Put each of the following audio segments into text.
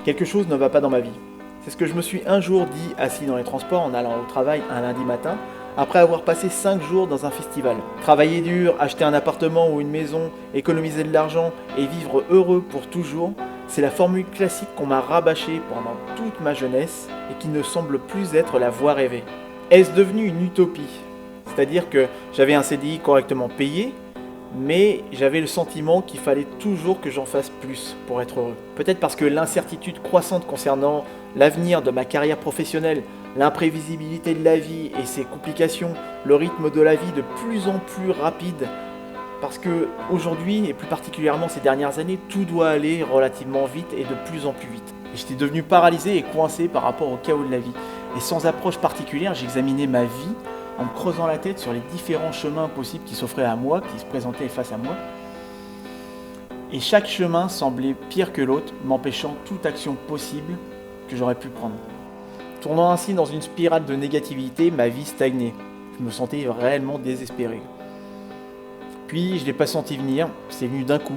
Quelque chose ne va pas dans ma vie. C'est ce que je me suis un jour dit assis dans les transports en allant au travail un lundi matin, après avoir passé 5 jours dans un festival. Travailler dur, acheter un appartement ou une maison, économiser de l'argent et vivre heureux pour toujours, c'est la formule classique qu'on m'a rabâchée pendant toute ma jeunesse et qui ne semble plus être la voie rêvée. Est-ce devenu une utopie? C'est-à-dire que j'avais un CDI correctement payé, mais j'avais le sentiment qu'il fallait toujours que j'en fasse plus pour être heureux. Peut-être parce que l'incertitude croissante concernant l'avenir de ma carrière professionnelle, l'imprévisibilité de la vie et ses complications, le rythme de la vie de plus en plus rapide, parce que aujourd'hui, et plus particulièrement ces dernières années, tout doit aller relativement vite et de plus en plus vite. Et j'étais devenu paralysé et coincé par rapport au chaos de la vie. Et sans approche particulière, j'examinais ma vie en me creusant la tête sur les différents chemins possibles qui s'offraient à moi, qui se présentaient face à moi. Et chaque chemin semblait pire que l'autre, m'empêchant toute action possible que j'aurais pu prendre. Tournant ainsi dans une spirale de négativité, ma vie stagnait. Je me sentais réellement désespéré. Puis je ne l'ai pas senti venir, c'est venu d'un coup,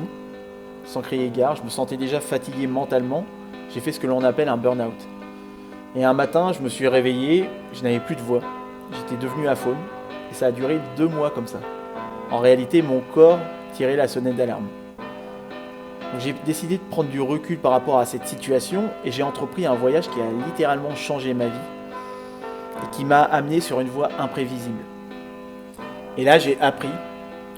sans crier gare, je me sentais déjà fatigué mentalement, j'ai fait ce que l'on appelle un burn-out. Et un matin, je me suis réveillé, je n'avais plus de voix. J'étais devenu aphone et ça a duré 2 mois comme ça. En réalité, mon corps tirait la sonnette d'alarme. Donc, j'ai décidé de prendre du recul par rapport à cette situation et j'ai entrepris un voyage qui a littéralement changé ma vie et qui m'a amené sur une voie imprévisible. Et là, j'ai appris,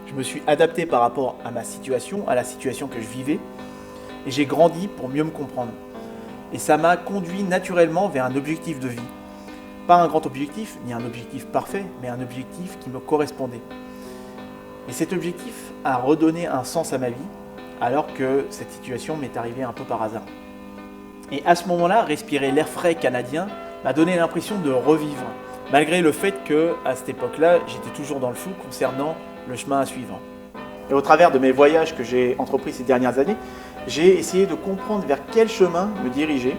je me suis adapté par rapport à ma situation, à la situation que je vivais et j'ai grandi pour mieux me comprendre. Et ça m'a conduit naturellement vers un objectif de vie. Pas un grand objectif, ni un objectif parfait, mais un objectif qui me correspondait. Et cet objectif a redonné un sens à ma vie, alors que cette situation m'est arrivée un peu par hasard. Et à ce moment-là, respirer l'air frais canadien m'a donné l'impression de revivre, malgré le fait qu'à cette époque-là, j'étais toujours dans le flou concernant le chemin à suivre. Et au travers de mes voyages que j'ai entrepris ces dernières années, j'ai essayé de comprendre vers quel chemin me diriger,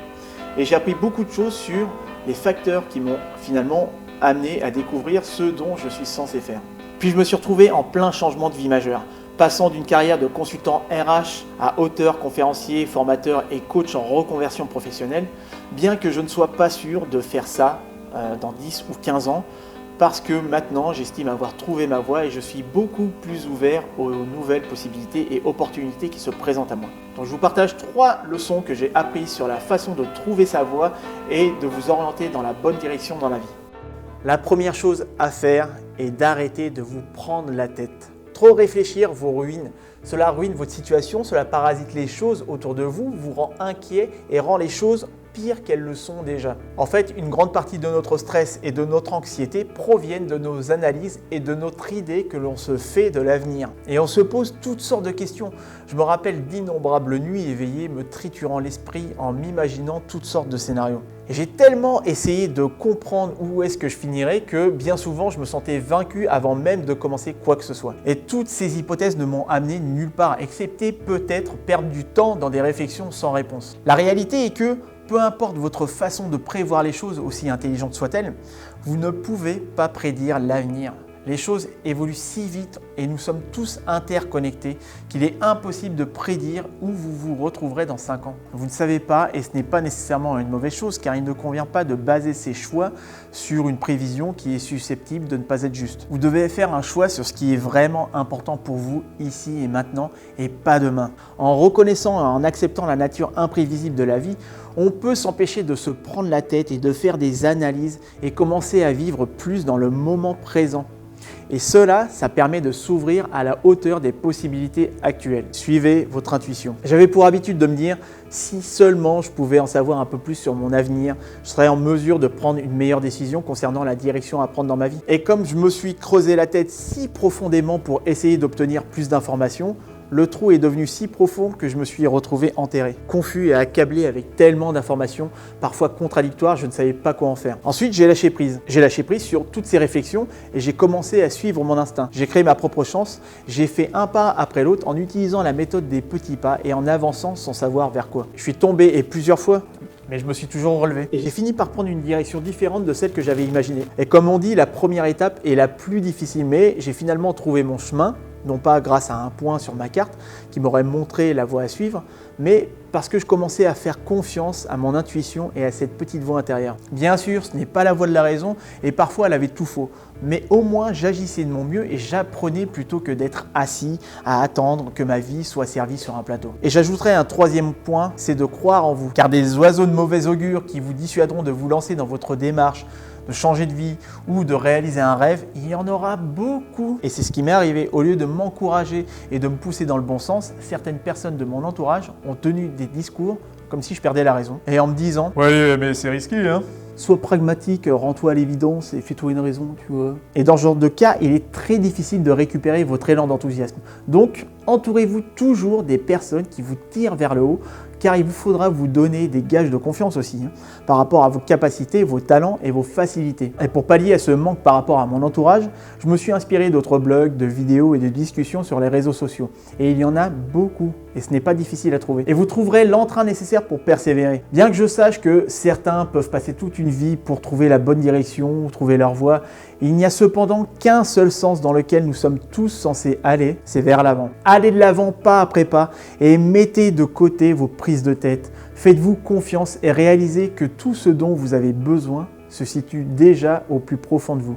et j'ai appris beaucoup de choses sur les facteurs qui m'ont finalement amené à découvrir ce dont je suis censé faire. Puis je me suis retrouvé en plein changement de vie majeur, passant d'une carrière de consultant RH à auteur, conférencier, formateur et coach en reconversion professionnelle, bien que je ne sois pas sûr de faire ça dans 10 ou 15 ans, parce que maintenant j'estime avoir trouvé ma voie et je suis beaucoup plus ouvert aux nouvelles possibilités et opportunités qui se présentent à moi. Donc je vous partage 3 leçons que j'ai apprises sur la façon de trouver sa voie et de vous orienter dans la bonne direction dans la vie. La première chose à faire est d'arrêter de vous prendre la tête. Trop réfléchir vous ruine. Cela ruine votre situation, cela parasite les choses autour de vous, vous rend inquiet et rend les choses pire qu'elles le sont déjà. En fait, une grande partie de notre stress et de notre anxiété proviennent de nos analyses et de notre idée que l'on se fait de l'avenir. Et on se pose toutes sortes de questions. Je me rappelle d'innombrables nuits éveillées me triturant l'esprit en m'imaginant toutes sortes de scénarios. Et j'ai tellement essayé de comprendre où est-ce que je finirais que bien souvent je me sentais vaincu avant même de commencer quoi que ce soit. Et toutes ces hypothèses ne m'ont amené nulle part, excepté peut-être perdre du temps dans des réflexions sans réponse. La réalité est que peu importe votre façon de prévoir les choses, aussi intelligente soit-elle, vous ne pouvez pas prédire l'avenir. Les choses évoluent si vite et nous sommes tous interconnectés qu'il est impossible de prédire où vous vous retrouverez dans 5 ans. Vous ne savez pas et ce n'est pas nécessairement une mauvaise chose car il ne convient pas de baser ses choix sur une prévision qui est susceptible de ne pas être juste. Vous devez faire un choix sur ce qui est vraiment important pour vous ici et maintenant et pas demain. En reconnaissant et en acceptant la nature imprévisible de la vie, on peut s'empêcher de se prendre la tête et de faire des analyses et commencer à vivre plus dans le moment présent. Et cela, ça permet de s'ouvrir à la hauteur des possibilités actuelles. Suivez votre intuition. J'avais pour habitude de me dire, si seulement je pouvais en savoir un peu plus sur mon avenir, je serais en mesure de prendre une meilleure décision concernant la direction à prendre dans ma vie. Et comme je me suis creusé la tête si profondément pour essayer d'obtenir plus d'informations, le trou est devenu si profond que je me suis retrouvé enterré, confus et accablé avec tellement d'informations, parfois contradictoires, je ne savais pas quoi en faire. Ensuite, j'ai lâché prise. J'ai lâché prise sur toutes ces réflexions et j'ai commencé à suivre mon instinct. J'ai créé ma propre chance, j'ai fait un pas après l'autre en utilisant la méthode des petits pas et en avançant sans savoir vers quoi. Je suis tombé et plusieurs fois, mais je me suis toujours relevé. Et j'ai fini par prendre une direction différente de celle que j'avais imaginée. Et comme on dit, la première étape est la plus difficile, mais j'ai finalement trouvé mon chemin. non pas grâce à un point sur ma carte qui m'aurait montré la voie à suivre, mais parce que je commençais à faire confiance à mon intuition et à cette petite voix intérieure. Bien sûr, ce n'est pas la voix de la raison et parfois elle avait tout faux, mais au moins j'agissais de mon mieux et j'apprenais plutôt que d'être assis à attendre que ma vie soit servie sur un plateau. Et j'ajouterai un troisième point, c'est de croire en vous, car des oiseaux de mauvais augure qui vous dissuaderont de vous lancer dans votre démarche, de changer de vie ou de réaliser un rêve, il y en aura beaucoup. Et c'est ce qui m'est arrivé. Au lieu de m'encourager et de me pousser dans le bon sens, certaines personnes de mon entourage ont tenu des discours comme si je perdais la raison. Et en me disant « Ouais, mais c'est risqué, hein !» Sois pragmatique, rends-toi à l'évidence et fais-toi une raison, tu vois. Et dans ce genre de cas, il est très difficile de récupérer votre élan d'enthousiasme. Donc, entourez-vous toujours des personnes qui vous tirent vers le haut, car il vous faudra vous donner des gages de confiance aussi, par rapport à vos capacités, vos talents et vos facilités. Et pour pallier à ce manque par rapport à mon entourage, je me suis inspiré d'autres blogs, de vidéos et de discussions sur les réseaux sociaux. Et il y en a beaucoup, et ce n'est pas difficile à trouver. Et vous trouverez l'entrain nécessaire pour persévérer. Bien que je sache que certains peuvent passer toute une vie pour trouver la bonne direction, trouver leur voie, il n'y a cependant qu'un seul sens dans lequel nous sommes tous censés aller, c'est vers l'avant. Allez de l'avant pas après pas et mettez de côté vos prises de tête. Faites-vous confiance et réalisez que tout ce dont vous avez besoin se situe déjà au plus profond de vous.